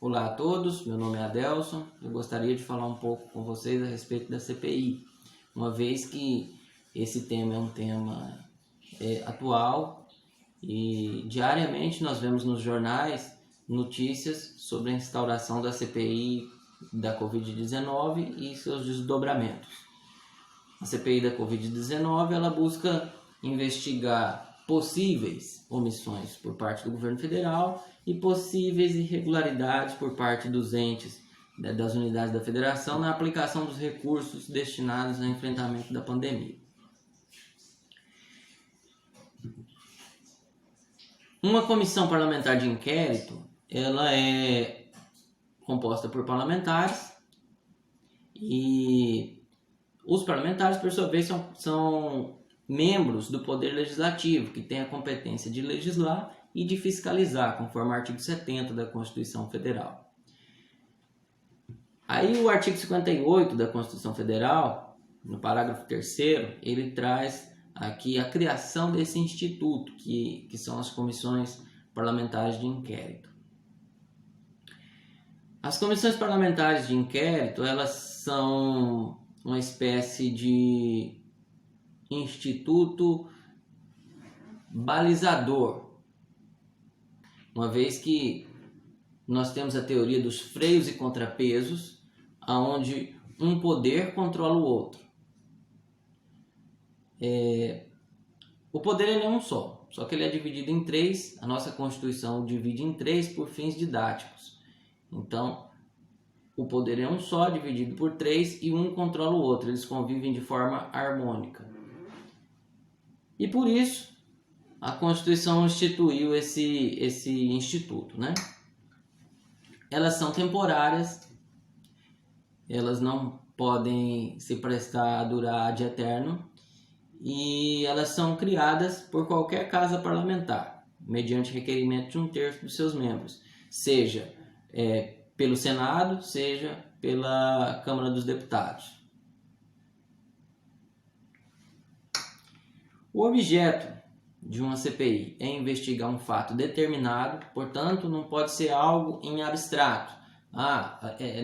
Olá a todos, meu nome é Adelson. Eu gostaria de falar um pouco com vocês a respeito da CPI, uma vez que esse tema é um tema atual e diariamente nós vemos nos jornais notícias sobre a instauração da CPI da Covid-19 e seus desdobramentos. A CPI da Covid-19 ela busca investigar possíveis omissões por parte do governo federal e possíveis irregularidades por parte dos entes das unidades da federação na aplicação dos recursos destinados ao enfrentamento da pandemia. Uma comissão parlamentar de inquérito, ela é composta por parlamentares e os parlamentares, por sua vez, são membros do Poder Legislativo, que tem a competência de legislar e de fiscalizar, conforme o artigo 70 da Constituição Federal. Aí o artigo 58 da Constituição Federal, no parágrafo 3º, ele traz aqui a criação desse instituto, que são as comissões parlamentares de inquérito. As comissões parlamentares de inquérito, elas são uma espécie de instituto balizador, uma vez que nós temos a teoria dos freios e contrapesos, onde um poder controla o outro. O poder ele é um só que ele é dividido em três. A nossa Constituição divide em três por fins didáticos. Então, o poder é um só, dividido por três, e um controla o outro. Eles convivem de forma harmônica. E por isso, a Constituição instituiu esse instituto, né? Elas são temporárias, elas não podem se prestar a durar de eterno, e elas são criadas por qualquer casa parlamentar, mediante requerimento de 1/3 dos seus membros, seja pelo Senado, seja pela Câmara dos Deputados. O objeto de uma CPI é investigar um fato determinado, portanto, não pode ser algo em abstrato.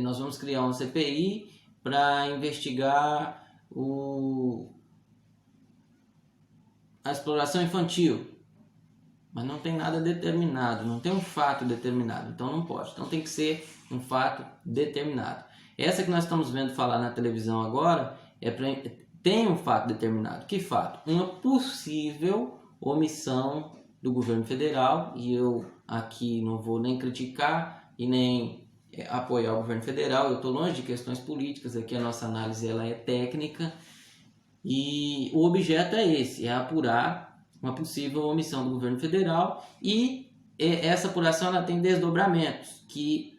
Nós vamos criar uma CPI para investigar a exploração infantil, mas não tem nada determinado, não tem um fato determinado, então não pode. Então tem que ser um fato determinado. Essa que nós estamos vendo falar na televisão agora tem um fato determinado. Que fato? Uma possível omissão do governo federal, e eu aqui não vou nem criticar e nem apoiar o governo federal. Eu estou longe de questões políticas, aqui a nossa análise ela é técnica, e o objeto é esse, é apurar uma possível omissão do governo federal, e essa apuração ela tem desdobramentos, que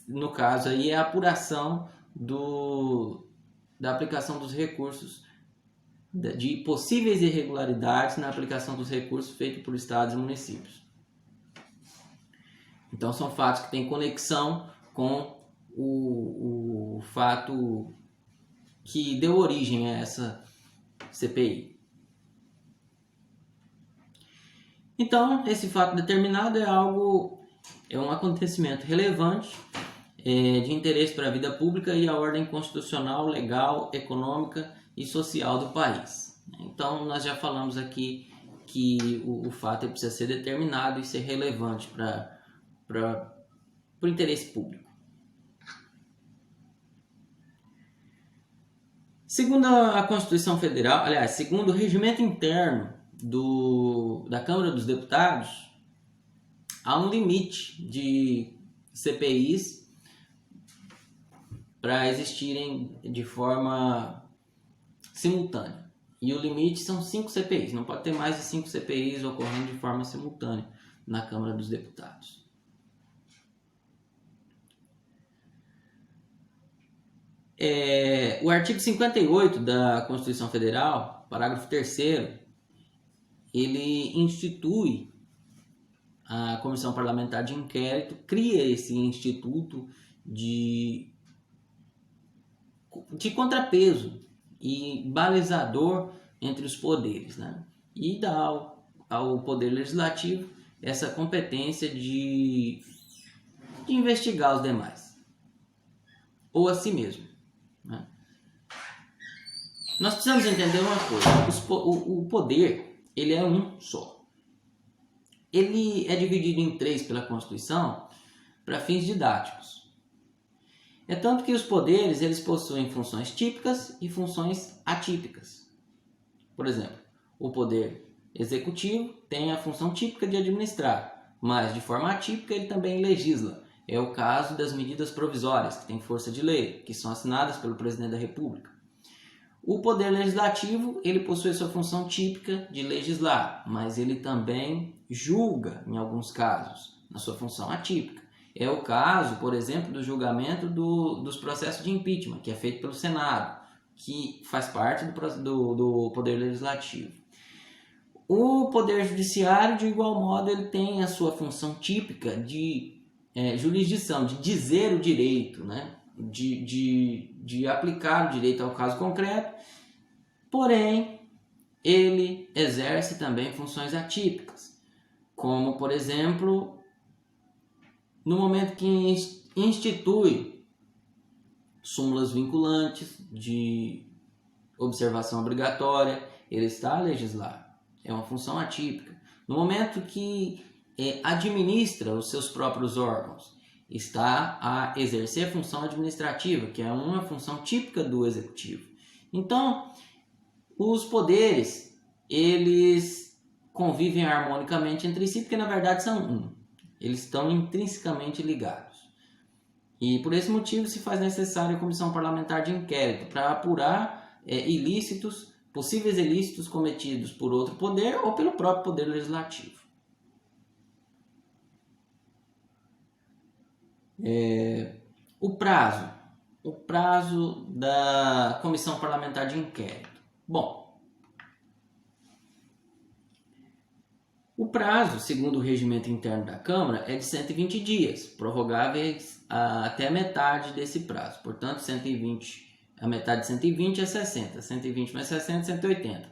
no caso aí é a apuração da aplicação dos recursos, de possíveis irregularidades na aplicação dos recursos feitos por estados e municípios. Então são fatos que têm conexão com o fato que deu origem a essa CPI. Então esse fato determinado é um acontecimento relevante, de interesse para a vida pública e a ordem constitucional, legal, econômica e social do país. Então nós já falamos aqui que o fato precisa ser determinado e ser relevante para o interesse público. Segundo a Constituição Federal, aliás, segundo o regimento interno da Câmara dos Deputados, há um limite de CPIs para existirem de forma simultânea. E o limite são 5 CPIs. Não pode ter mais de 5 CPIs ocorrendo de forma simultânea na Câmara dos Deputados. O artigo 58 da Constituição Federal, parágrafo 3º, ele institui a Comissão Parlamentar de Inquérito, cria esse instituto de contrapeso e balizador entre os poderes, né? E dá ao Poder Legislativo essa competência de de investigar os demais, ou a si mesmo, né? Nós precisamos entender uma coisa: o poder, ele é um só. Ele é dividido em 3 pela Constituição para fins didáticos. É tanto que os poderes, eles possuem funções típicas e funções atípicas. Por exemplo, o poder executivo tem a função típica de administrar, mas de forma atípica ele também legisla. É o caso das medidas provisórias, que têm força de lei, que são assinadas pelo presidente da República. O poder legislativo, ele possui sua função típica de legislar, mas ele também julga em alguns casos, na sua função atípica. É o caso, por exemplo, do julgamento dos processos de impeachment, que é feito pelo Senado, que faz parte do poder legislativo. O poder judiciário, de igual modo, ele tem a sua função típica de jurisdição, de dizer o direito, né? de aplicar o direito ao caso concreto, porém, ele exerce também funções atípicas, como, por exemplo, no momento que institui súmulas vinculantes de observação obrigatória, ele está a legislar, é uma função atípica. No momento que administra os seus próprios órgãos, está a exercer a função administrativa, que é uma função típica do executivo. Então, os poderes, eles convivem harmonicamente entre si, porque na verdade são um. Eles estão intrinsecamente ligados. E por esse motivo se faz necessária a comissão parlamentar de inquérito para apurar possíveis ilícitos cometidos por outro poder ou pelo próprio poder legislativo. O prazo da comissão parlamentar de inquérito. Bom, o prazo, segundo o regimento interno da Câmara, é de 120 dias, prorrogáveis até a metade desse prazo. Portanto, 120, a metade de 120 é 60, 120 mais 60 é 180.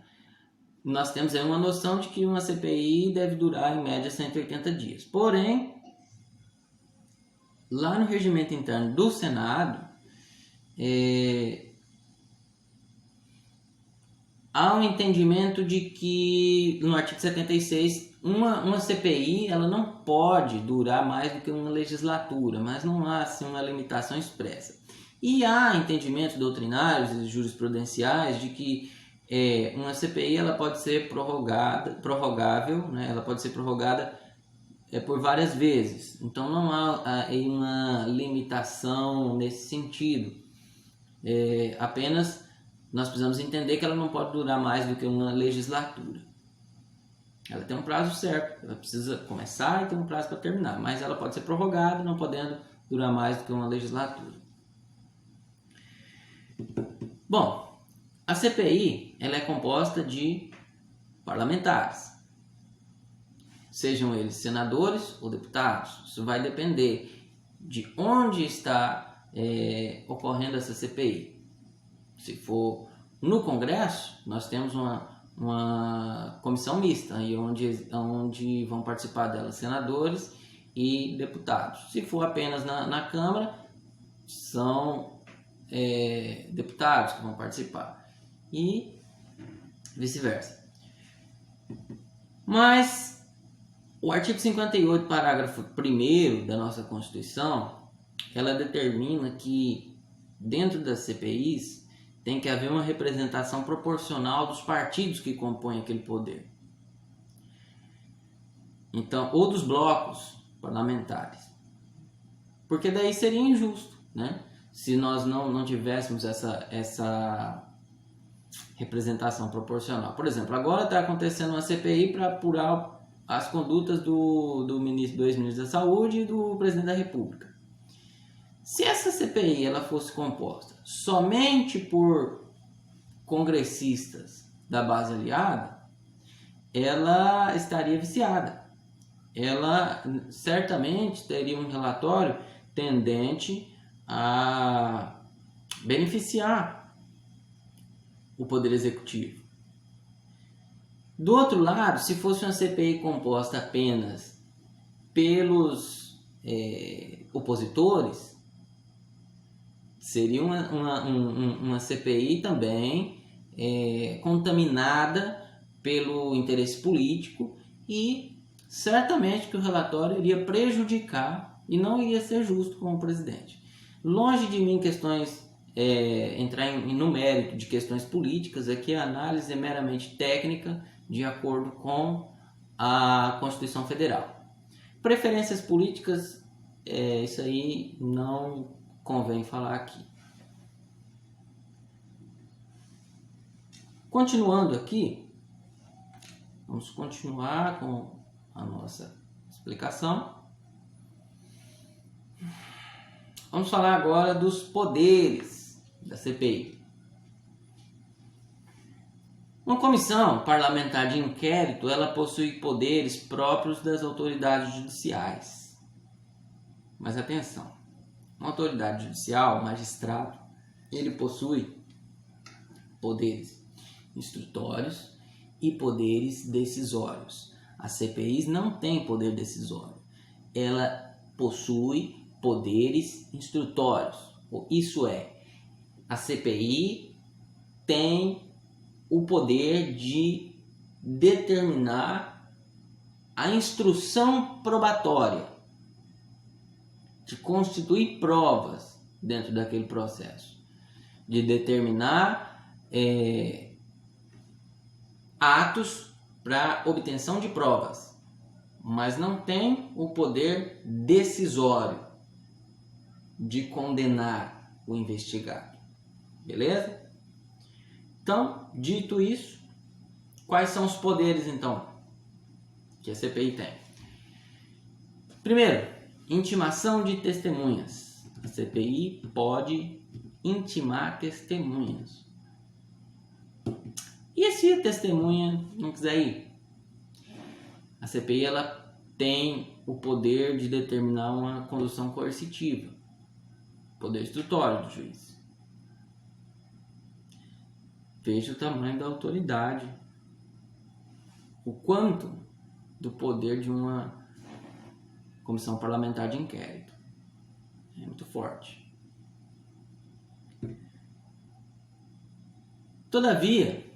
Nós temos aí uma noção de que uma CPI deve durar em média 180 dias. Porém, lá no regimento interno do Senado, há um entendimento de que, no artigo 76, uma CPI ela não pode durar mais do que uma legislatura, mas não há assim, uma limitação expressa. E há entendimentos doutrinários e jurisprudenciais de que uma CPI ela pode ser prorrogável, né? Ela pode ser prorrogada por várias vezes. Então não há uma limitação nesse sentido. Apenas nós precisamos entender que ela não pode durar mais do que uma legislatura. Ela tem um prazo certo, ela precisa começar e tem um prazo para terminar, mas ela pode ser prorrogada, não podendo durar mais do que uma legislatura. Bom, a CPI ela é composta de parlamentares, sejam eles senadores ou deputados. Isso vai depender de onde está ocorrendo essa CPI. Se for no Congresso, nós temos uma comissão mista, aí onde vão participar dela senadores e deputados. Se for apenas na Câmara, são deputados que vão participar e vice-versa. Mas o artigo 58, parágrafo 1º da nossa Constituição, ela determina que dentro das CPIs tem que haver uma representação proporcional dos partidos que compõem aquele poder. Então, ou dos blocos parlamentares. Porque daí seria injusto, né? Se nós não tivéssemos essa representação proporcional. Por exemplo, agora está acontecendo uma CPI para apurar as condutas do ex-ministro da Saúde e do presidente da República. Se essa CPI ela fosse composta somente por congressistas da base aliada, ela estaria viciada. Ela certamente teria um relatório tendente a beneficiar o Poder Executivo. Do outro lado, se fosse uma CPI composta apenas pelos opositores, seria uma CPI também contaminada pelo interesse político, e certamente que o relatório iria prejudicar e não iria ser justo com o presidente. Longe de mim entrar no mérito de questões políticas, aqui a análise é meramente técnica, de acordo com a Constituição Federal. Preferências políticas, isso aí não convém falar aqui. Continuando aqui, vamos continuar com a nossa explicação. Vamos falar agora dos poderes da CPI. Uma comissão parlamentar de inquérito, ela possui poderes próprios das autoridades judiciais. Mas atenção, uma autoridade judicial, magistrado, ele possui poderes instrutórios e poderes decisórios. As CPIs não têm poder decisório, ela possui poderes instrutórios. Isso é, a CPI tem o poder de determinar a instrução probatória, de constituir provas dentro daquele processo, de determinar atos para obtenção de provas, mas não tem o poder decisório de condenar o investigado. Beleza? Então, dito isso, quais são os poderes então que a CPI tem? Primeiro, intimação de testemunhas. A CPI pode intimar testemunhas. E se a testemunha não quiser ir? A CPI ela tem o poder de determinar uma condução coercitiva, poder instrutório do juiz. Veja o tamanho da autoridade, o quanto do poder de uma comissão parlamentar de inquérito. É muito forte. Todavia,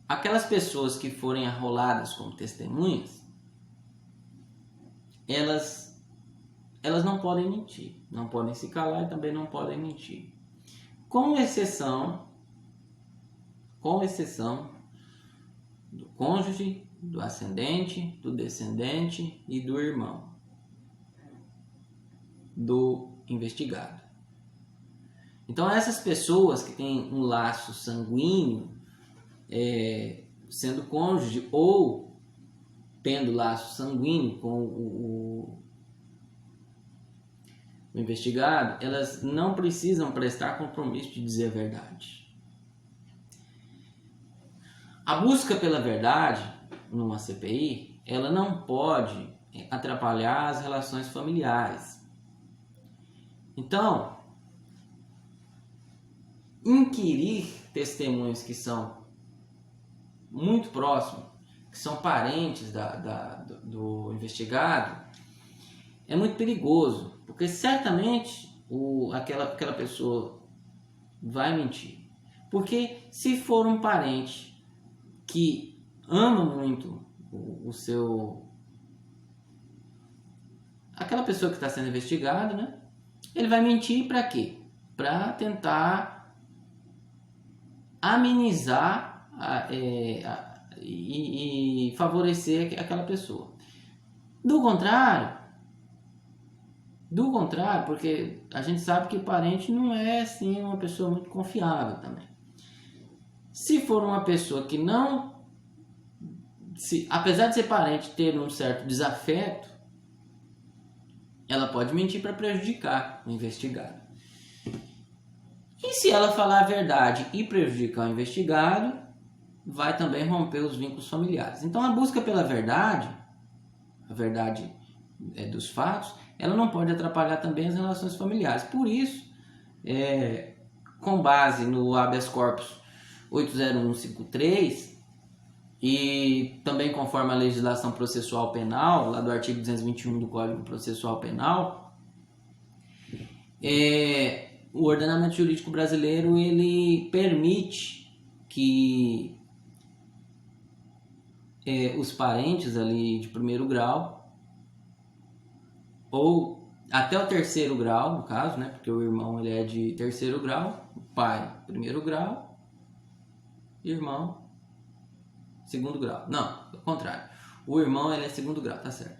aquelas pessoas que forem arroladas como testemunhas, elas não podem mentir, não podem se calar e também não podem mentir. Com exceção do cônjuge, do ascendente, do descendente e do irmão do investigado. Então, essas pessoas que têm um laço sanguíneo, sendo cônjuge ou tendo laço sanguíneo com o investigado, elas não precisam prestar compromisso de dizer a verdade. A busca pela verdade numa CPI, ela não pode atrapalhar as relações familiares. Então, inquirir testemunhas que são muito próximos, que são parentes do investigado, é muito perigoso, porque certamente aquela pessoa vai mentir. Porque se for um parente que ama muito aquela pessoa que está sendo investigada, né? Ele vai mentir para quê? Para tentar amenizar e favorecer aquela pessoa. Do contrário, porque a gente sabe que o parente não é assim uma pessoa muito confiável também. Se for uma pessoa que apesar de ser parente, ter um certo desafeto, ela pode mentir para prejudicar o investigado. E se ela falar a verdade e prejudicar o investigado, vai também romper os vínculos familiares. Então, a busca pela verdade, a verdade dos fatos, ela não pode atrapalhar também as relações familiares. Por isso, com base no habeas corpus 80153, e também conforme a legislação processual penal, lá do artigo 221 do Código Processual Penal, o ordenamento jurídico brasileiro ele permite que os parentes ali de primeiro grau, ou até o terceiro grau, no caso, né? Porque o irmão ele é de terceiro grau, o pai primeiro grau, irmão segundo grau. Não, ao contrário. O irmão ele é segundo grau, tá certo.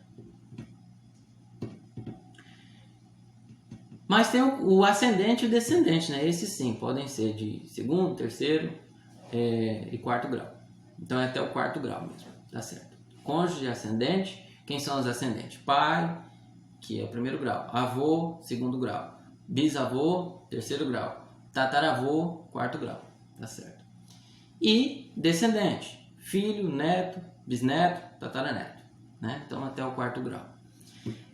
Mas tem o ascendente e o descendente, né? Esses sim, podem ser de segundo, terceiro e quarto grau. Então é até o quarto grau mesmo, tá certo. Cônjuge ascendente, quem são os ascendentes? Pai, que é o primeiro grau. Avô, segundo grau. Bisavô, terceiro grau. Tataravô, quarto grau, tá certo. E descendente, filho, neto, bisneto, tataraneto, né? Então até o quarto grau.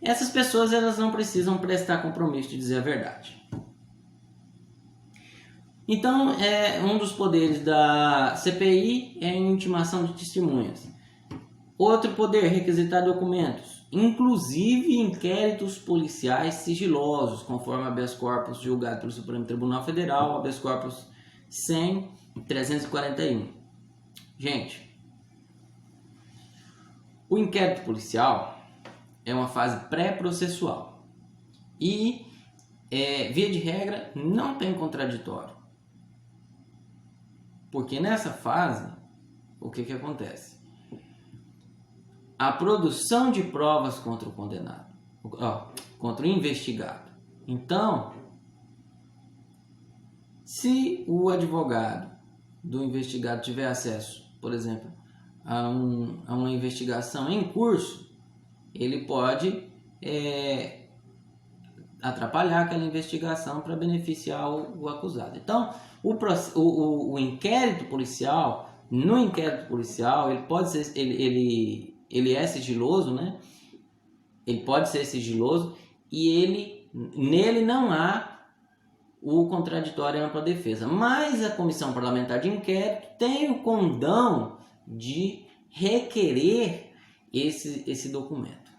Essas pessoas elas não precisam prestar compromisso de dizer a verdade. Então, um dos poderes da CPI é a intimação de testemunhas. Outro poder, requisitar documentos, inclusive inquéritos policiais sigilosos, conforme habeas corpus julgado pelo Supremo Tribunal Federal, habeas corpus 100.341. Gente, o inquérito policial é uma fase pré-processual e, via de regra, não tem contraditório. Porque nessa fase, o que acontece? A produção de provas contra o condenado, contra o investigado. Então, se o advogado do investigado tiver acesso, por exemplo, a uma investigação em curso, ele pode atrapalhar aquela investigação para beneficiar o acusado. Então, o inquérito policial, no inquérito policial, ele pode ser, ele é sigiloso, né? Ele pode ser sigiloso e nele não há o contraditório ampla defesa. Mas a Comissão Parlamentar de Inquérito tem o condão de requerer esse documento.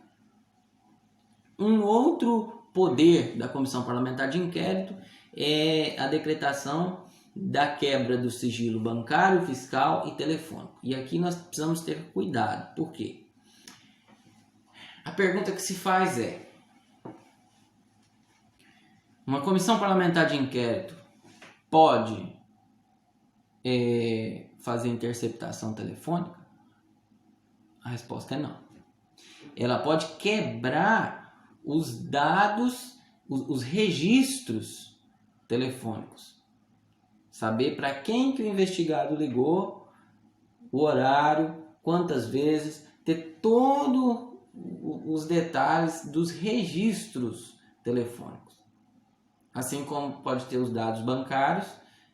Um outro poder da Comissão Parlamentar de Inquérito é a decretação da quebra do sigilo bancário, fiscal e telefônico. E aqui nós precisamos ter cuidado. Por quê? A pergunta que se faz é: uma comissão parlamentar de inquérito pode fazer interceptação telefônica? A resposta é não. Ela pode quebrar os dados, os registros telefônicos. Saber para quem que o investigado ligou, o horário, quantas vezes, ter todos os detalhes dos registros telefônicos. Assim como pode ter os dados bancários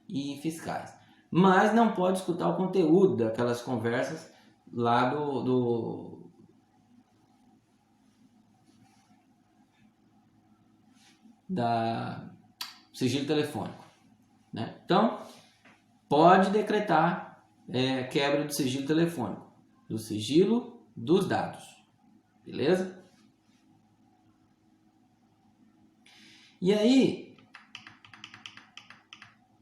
e fiscais. Mas não pode escutar o conteúdo daquelas conversas lá do sigilo telefônico, né? Então, pode decretar quebra do sigilo telefônico, do sigilo dos dados, beleza? E aí,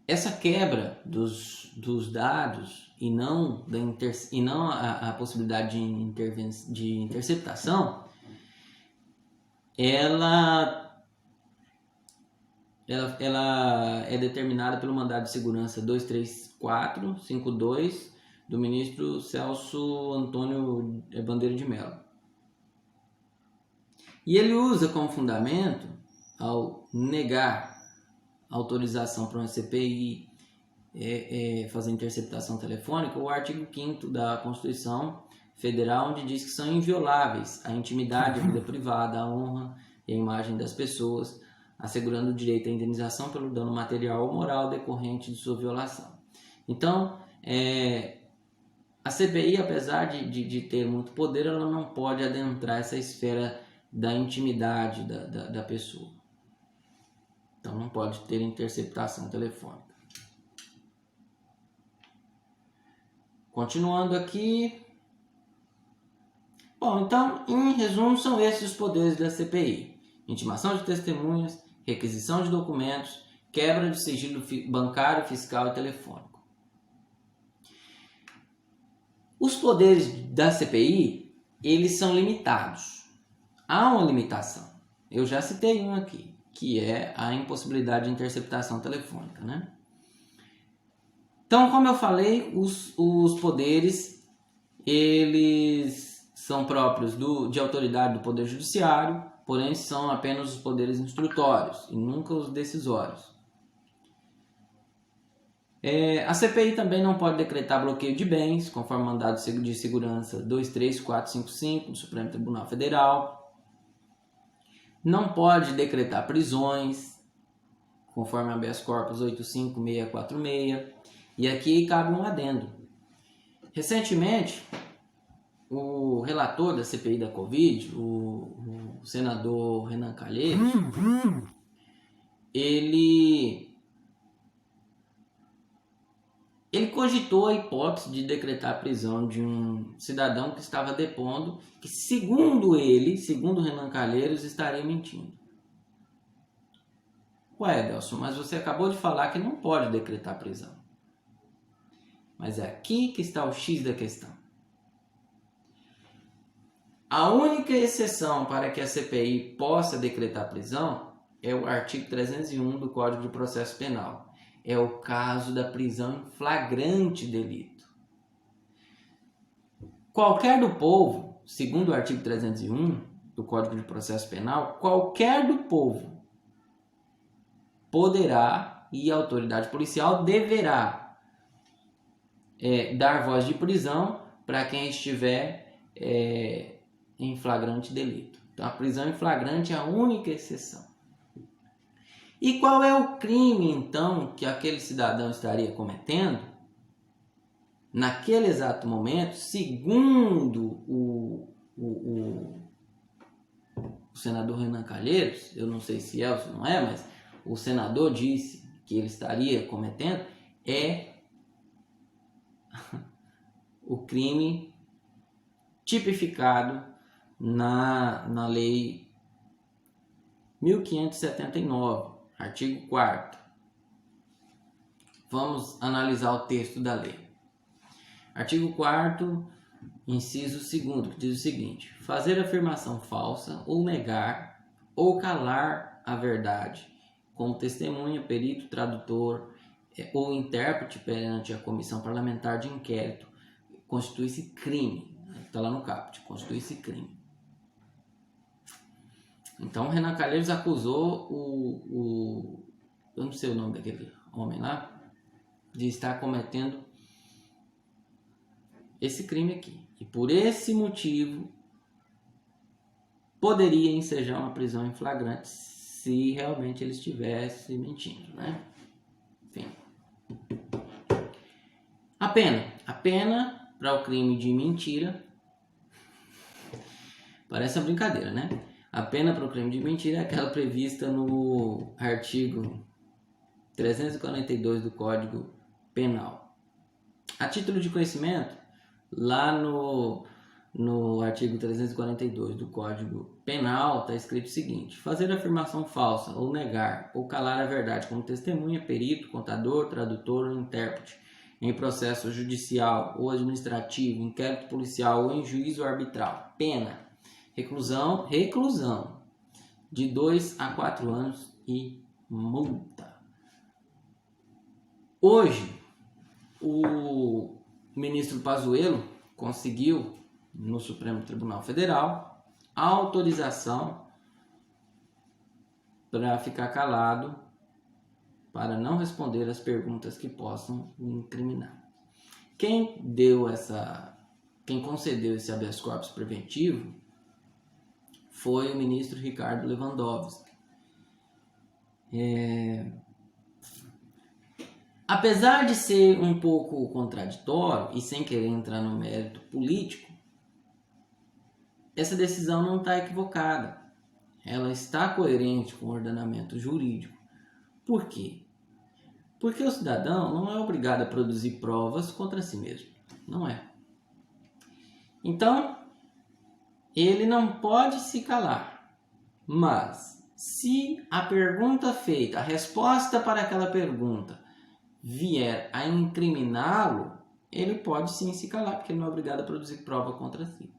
essa quebra dos dados e não a possibilidade de interceptação, ela é determinada pelo mandado de segurança 23452 do ministro Celso Antônio Bandeira de Mello. E ele usa como fundamento, ao negar autorização para uma CPI fazer interceptação telefônica, o artigo 5º da Constituição Federal, onde diz que são invioláveis a intimidade, a vida privada, a honra e a imagem das pessoas, assegurando o direito à indenização pelo dano material ou moral decorrente de sua violação. Então, a CPI, apesar de ter muito poder, ela não pode adentrar essa esfera da intimidade da pessoa. Então, não pode ter interceptação telefônica. Continuando aqui. Bom, então, em resumo, são esses os poderes da CPI: intimação de testemunhas, requisição de documentos, quebra de sigilo bancário, fiscal e telefônico. Os poderes da CPI, eles são limitados. Há uma limitação. Eu já citei um aqui, que é a impossibilidade de interceptação telefônica, né? Então, como eu falei, os poderes, eles são próprios de autoridade do Poder Judiciário, porém são apenas os poderes instrutórios e nunca os decisórios. A CPI também não pode decretar bloqueio de bens, conforme o mandado de segurança 23455 do Supremo Tribunal Federal. Não pode decretar prisões, conforme a habeas corpus 85646. E aqui cabe um adendo. Recentemente, o relator da CPI da Covid, o senador Renan Calheiros, ele cogitou a hipótese de decretar a prisão de um cidadão que estava depondo, que segundo ele, segundo Renan Calheiros, estaria mentindo. Ué, Delson, mas você acabou de falar que não pode decretar prisão. Mas é aqui que está o X da questão. A única exceção para que a CPI possa decretar prisão é o artigo 301 do Código de Processo Penal. É o caso da prisão em flagrante delito. Qualquer do povo, segundo o artigo 301 do Código de Processo Penal, qualquer do povo poderá e a autoridade policial deverá dar voz de prisão para quem estiver em flagrante delito. Então, a prisão em flagrante é a única exceção. E qual é o crime, então, que aquele cidadão estaria cometendo? Naquele exato momento, segundo o senador Renan Calheiros, eu não sei se é ou se não é, mas o senador disse que ele estaria cometendo, o crime tipificado na Lei 1579, artigo 4º. Vamos analisar o texto da lei. Artigo 4º, inciso 2º, que diz o seguinte: fazer afirmação falsa ou negar ou calar a verdade, como testemunha, perito, tradutor ou intérprete perante a comissão parlamentar de inquérito, constitui-se crime. Está lá no caput, constitui-se crime. Então, Renan Calheiros acusou eu não sei o nome daquele homem lá, de estar cometendo esse crime aqui. E por esse motivo, poderia ensejar uma prisão em flagrante se realmente ele estivesse mentindo, né? Enfim. A pena para o crime de mentira, parece uma brincadeira, né? A pena para o crime de mentira é aquela prevista no artigo 342 do Código Penal. A título de conhecimento, lá no artigo 342 do Código Penal está escrito o seguinte: fazer afirmação falsa ou negar ou calar a verdade como testemunha, perito, contador, tradutor ou intérprete em processo judicial ou administrativo, inquérito policial ou em juízo arbitral. Pena: reclusão de 2 a 4 anos e multa. Hoje, o ministro Pazuello conseguiu, no Supremo Tribunal Federal, a autorização para ficar calado, para não responder as perguntas que possam o incriminar. Quem concedeu esse habeas corpus preventivo foi o ministro Ricardo Lewandowski. Apesar de ser um pouco contraditório e sem querer entrar no mérito político, essa decisão não está equivocada. Ela está coerente com o ordenamento jurídico. Por quê? Porque o cidadão não é obrigado a produzir provas contra si mesmo. Não é. Então, ele não pode se calar. Mas, se a pergunta feita, a resposta para aquela pergunta vier a incriminá-lo, ele pode sim se calar, porque ele não é obrigado a produzir prova contra si.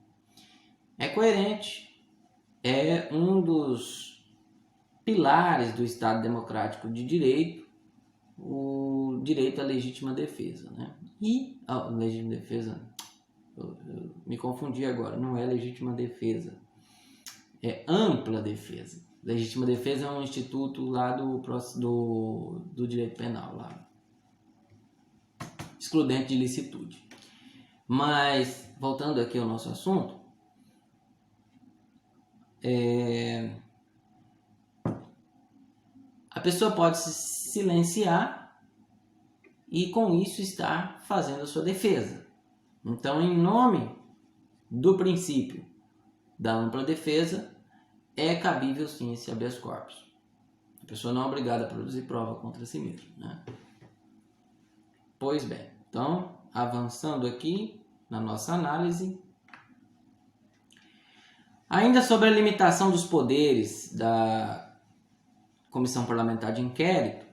É coerente, é um dos pilares do Estado Democrático de Direito, o direito à legítima defesa, né? E legítima defesa, eu me confundi agora, não é legítima defesa, é ampla defesa. Legítima defesa é um instituto lá do direito penal, lá, excludente de licitude. Mas, voltando aqui ao nosso assunto, a pessoa pode se silenciar e com isso estar fazendo a sua defesa. Então, em nome do princípio da ampla defesa, é cabível sim esse habeas corpus. A pessoa não é obrigada a produzir prova contra si mesma, né? Pois bem, então, avançando aqui na nossa análise, ainda sobre a limitação dos poderes da Comissão Parlamentar de Inquérito,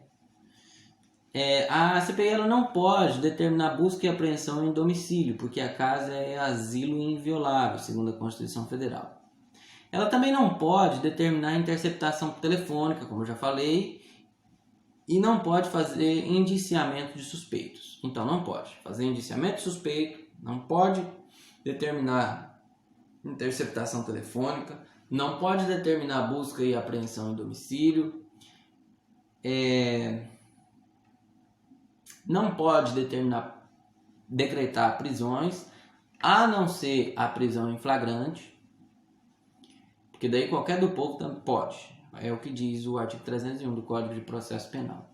a CPI ela não pode determinar busca e apreensão em domicílio, porque a casa é asilo inviolável, segundo a Constituição Federal. Ela também não pode determinar interceptação telefônica, como eu já falei, e não pode fazer indiciamento de suspeitos. Então, não pode fazer indiciamento de suspeito, não pode determinar interceptação telefônica, não pode determinar busca e apreensão em domicílio, não pode decretar prisões, a não ser a prisão em flagrante, porque daí qualquer do povo também pode. É o que diz o artigo 301 do Código de Processo Penal.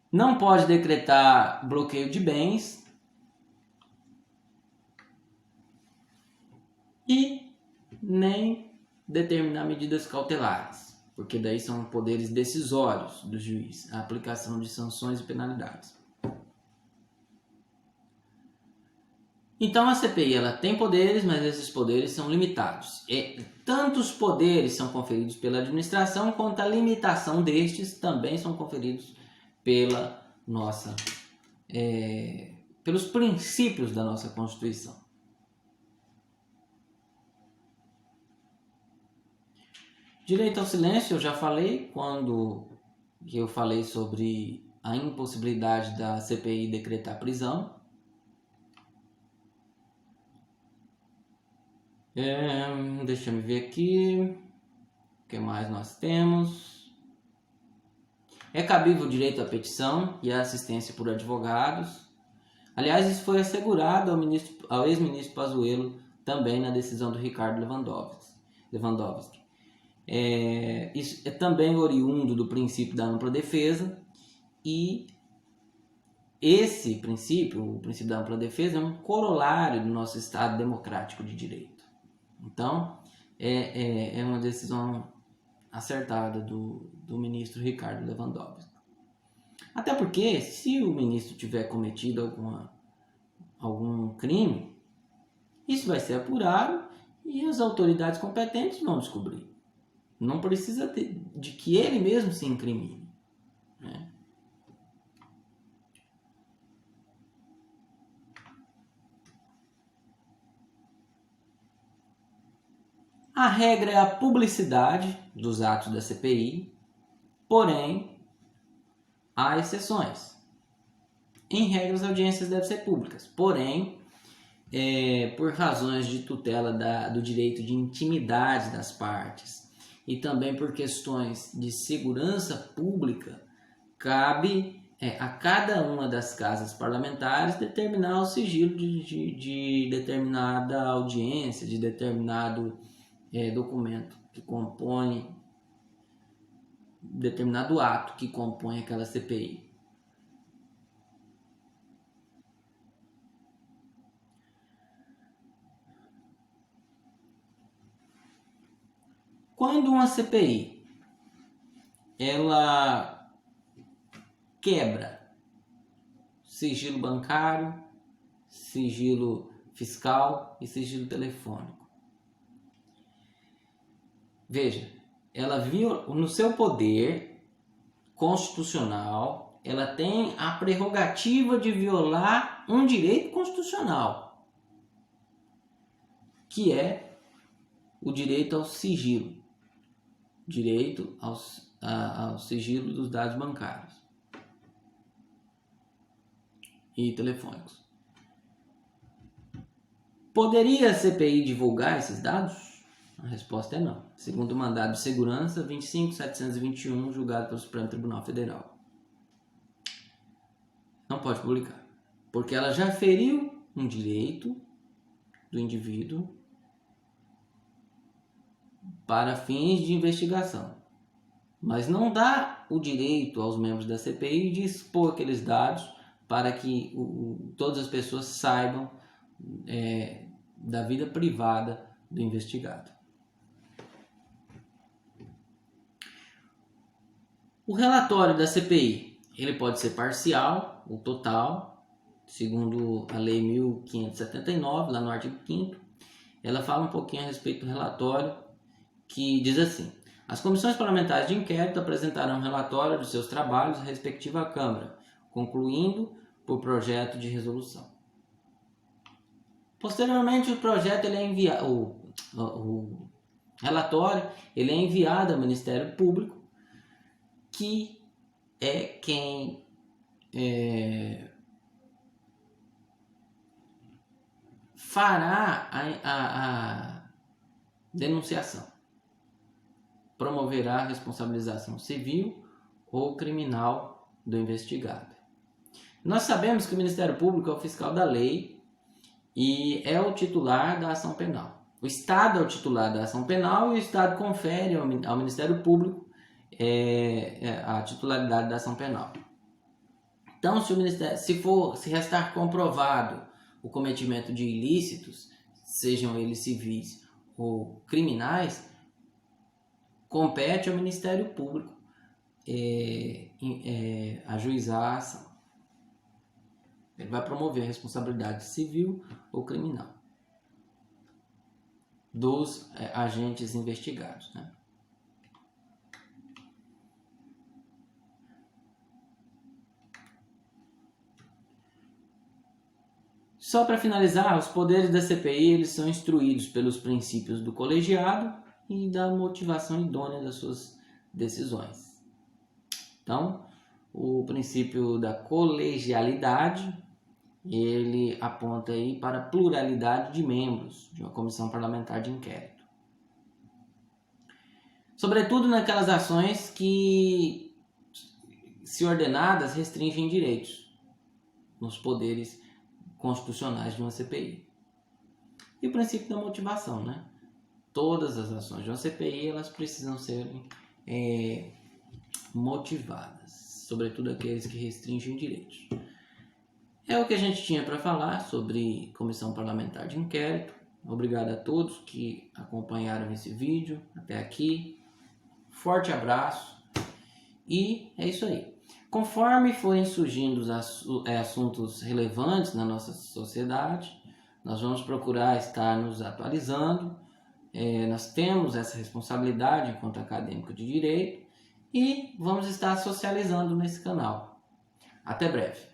Não pode decretar bloqueio de bens e nem determinar medidas cautelares, porque daí são poderes decisórios do juiz, a aplicação de sanções e penalidades. Então a CPI ela tem poderes, mas esses poderes são limitados. Tantos poderes são conferidos pela administração, quanto a limitação destes também são conferidos pela pelos princípios da nossa Constituição. Direito ao silêncio, eu já falei quando eu falei sobre a impossibilidade da CPI decretar prisão. Deixa eu ver aqui. O que mais nós temos? É cabível o direito à petição e à assistência por advogados. Aliás, isso foi assegurado ao ex-ministro Pazuello também na decisão do Ricardo Lewandowski. Isso é também oriundo do princípio da ampla defesa, e esse princípio, o princípio da ampla defesa, é um corolário do nosso Estado democrático de direito. Então, é uma decisão acertada do ministro Ricardo Lewandowski. Até porque, se o ministro tiver cometido algum crime, isso vai ser apurado e as autoridades competentes vão descobrir. Não precisa de que ele mesmo se incrimine, né? A regra é a publicidade dos atos da CPI, porém, há exceções. Em regra, as audiências devem ser públicas, porém, por razões de tutela do direito de intimidade das partes e também por questões de segurança pública, cabe a cada uma das casas parlamentares determinar o sigilo de determinada audiência, de determinado documento que compõe, determinado ato que compõe aquela CPI. Quando uma CPI ela quebra sigilo bancário, sigilo fiscal e sigilo telefônico. Veja, ela viu no seu poder constitucional, ela tem a prerrogativa de violar um direito constitucional, que é o direito ao sigilo, direito ao sigilo dos dados bancários e telefônicos. Poderia a CPI divulgar esses dados? A resposta é não. Segundo o mandado de segurança 25.721, julgado pelo Supremo Tribunal Federal. Não pode publicar, porque ela já feriu um direito do indivíduo para fins de investigação, mas não dá o direito aos membros da CPI de expor aqueles dados para que todas as pessoas saibam da vida privada do investigado. O relatório da CPI, ele pode ser parcial ou total, segundo a Lei 1579, lá no artigo 5º, ela fala um pouquinho a respeito do relatório, que diz assim: as comissões parlamentares de inquérito apresentarão um relatório dos seus trabalhos à respectiva Câmara, concluindo por projeto de resolução. Posteriormente, o projeto ele é enviado, o relatório ele é enviado ao Ministério Público, que é quem fará a denunciação, promoverá a responsabilização civil ou criminal do investigado. Nós sabemos que o Ministério Público é o fiscal da lei e é o titular da ação penal. O Estado é o titular da ação penal e o Estado confere ao Ministério Público a titularidade da ação penal. Então, se restar comprovado o cometimento de ilícitos, sejam eles civis ou criminais, compete ao Ministério Público ajuizar a ação. Ele vai promover a responsabilidade civil ou criminal dos agentes investigados, né? Só para finalizar, os poderes da CPI eles são instruídos pelos princípios do colegiado e da motivação idônea das suas decisões. Então, o princípio da colegialidade, ele aponta aí para a pluralidade de membros de uma comissão parlamentar de inquérito. Sobretudo naquelas ações que, se ordenadas, restringem direitos nos poderes constitucionais de uma CPI. E o princípio da motivação, né? Todas as ações de uma CPI, elas precisam ser motivadas, sobretudo aqueles que restringem direitos. É o que a gente tinha para falar sobre Comissão Parlamentar de Inquérito. Obrigado a todos que acompanharam esse vídeo até aqui. Forte abraço e é isso aí. Conforme forem surgindo os assuntos relevantes na nossa sociedade, nós vamos procurar estar nos atualizando. Nós temos essa responsabilidade enquanto acadêmico de direito e vamos estar socializando nesse canal. Até breve.